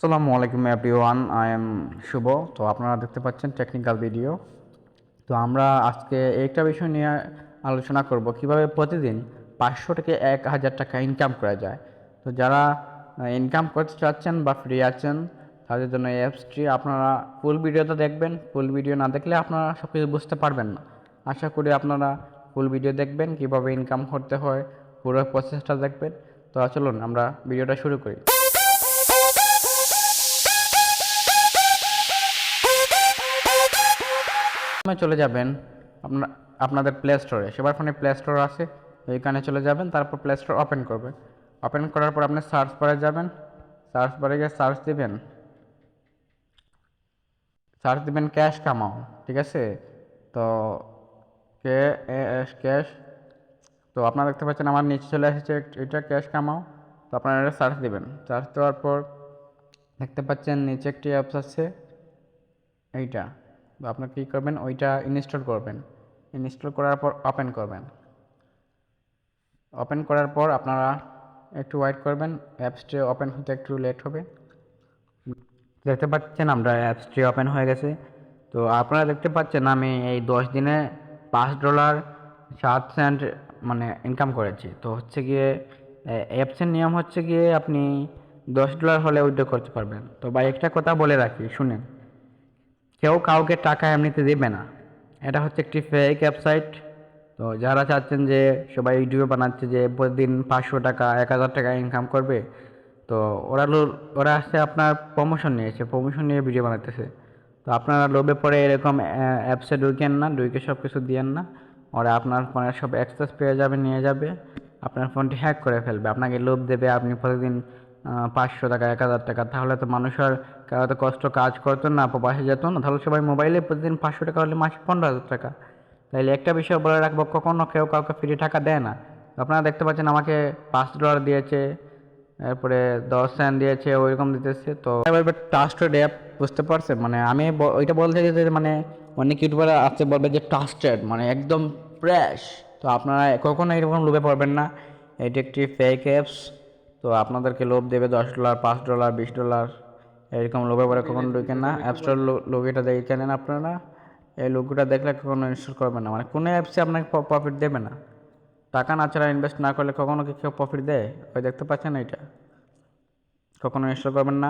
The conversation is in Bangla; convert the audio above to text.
আসসালামু আলাইকুম এভরিওয়ান, আই এম শুভ। তো আপনারা দেখতে পাচ্ছেন টেকনিক্যাল ভিডিও। তো আমরা আজকে একটা বিষয় নিয়ে আলোচনা করব কিভাবে প্রতিদিন 500 থেকে 1000 টাকা ইনকাম করা যায়। তো যারা ইনকাম করতে চাচ্ছেন বা ফ্রি আছেন তাদের জন্য এই অ্যাপসটি আপনারা ফুল ভিডিওটা দেখবেন। ফুল ভিডিও না দেখলে আপনারা সব কিছু বুঝতে পারবেন না। আশা করি আপনারা ফুল ভিডিও দেখবেন, কিভাবে ইনকাম করতে হয় পুরো প্রসেসটা দেখবেন। তো চলুন আমরা ভিডিওটা শুরু করি। চলে যাবেন আপনাদের প্লে স্টোরে, সবার ফোনে প্লে স্টোর আছে, ওইখানে চলে যাবেন। তারপর প্লে স্টোর ওপেন করবেন। ওপেন করার পর আপনি সার্চ বারে যাবেন। সার্চ বারে গিয়ে সার্চ দিবেন ক্যাশ কামাও। ঠিক আছে? তো ক্যাশ। তো আপনারা দেখতে পাচ্ছেন আমার নিচে চলে এসেছে এটা ক্যাশ কামাও। তো আপনারা এটা সার্চ দিবেন। সার্চ দেওয়ার পর দেখতে পাচ্ছেন নিচে একটি অ্যাপস আছে এইটা। তো আপনার কী করবেন, ওইটা ইনস্টল করবেন। ইনস্টল করার পর ওপেন করবেন। ওপেন করার পর আপনারা একটু ওয়েট করবেন, অ্যাপসটি ওপেন হতে একটু লেট হবে। দেখতে পাচ্ছেন আমরা অ্যাপসটি ওপেন হয়ে গেছে। তো আপনারা দেখতে পাচ্ছেন আমি এই 10 দিনে $5.07 মানে ইনকাম করেছি। তো হচ্ছে গিয়ে অ্যাপসের নিয়ম হচ্ছে গিয়ে আপনি $10 হলে উইথড্র করতে পারবেন। তো ভাই একটা কথা বলে রাখি, শুনেন, কেউ কাউকে টাকা এমনিতে দেবে না। এটা হচ্ছে একটি ফেক ওয়েবসাইট। তো যারা চাচ্ছেন যে সবাই ভিডিও বানাচ্ছে যে প্রতিদিন 500 টাকা 1000 টাকা ইনকাম করবে, তো ওরা আসছে আপনার প্রমোশন নিয়েছে, প্রমোশন নিয়ে ভিডিও বানাতেছে। তো আপনারা লোভে পড়ে এরকম অ্যাপসে ঢুকেন না, ঢুকে সব কিছু দিয়েন না। ওরা আপনার ফোনের সব অ্যাক্সেস পেয়ে যাবে, নিয়ে যাবে, আপনার ফোনটি হ্যাক করে ফেলবে, আপনাকে লোভ দেবে আপনি প্রতিদিন 500 টাকা 1000 টাকা। তাহলে তো মানুষ আর কারো তো কষ্ট কাজ করতো না, প্রবাসে যেত না, তাহলে সবাই মোবাইলে প্রতিদিন 500 টাকা হলে মাসে 15,000 টাকা। তাইলে একটা বিষয় বলে রাখবো, কখনো কেউ কাউকে ফ্রি টাকা দেয় না। আপনারা দেখতে পাচ্ছেন আমাকে $5 দিয়েছে, এরপরে 10 সেন্ট দিয়েছে, ওইরকম দিতেছে। তো এবার ট্রাস্টেড অ্যাপ, বুঝতে পারছেন? মানে আমি ওইটা বলতে চাইছি যে মানে অনেক ইউটিউবার আছে বলবে যে ট্রাস্টেড মানে একদম ফ্রেশ। তো আপনারা কখনো এরকম লোভে পড়বেন না, এটি একটি ফেক অ্যাপস। তো আপনাদেরকে লোভ দেবে $10, $5, $20, এরকম লোভে পড়ে কখনো ঢুকেন না। অ্যাপসটার লোগোটা দেখে নেন আপনারা। এই লোগোটা দেখলে কখনো ইনস্টল করবেন না, মানে কোনো অ্যাপসে আপনাকে প্রফিট দেবে না। টাকা না ছাড়া ইনভেস্ট না করলে কখনো কি কেউ প্রফিট দেয়? ওই দেখতে পাচ্ছেন এইটা, কখনো ইনস্টল করবেন না।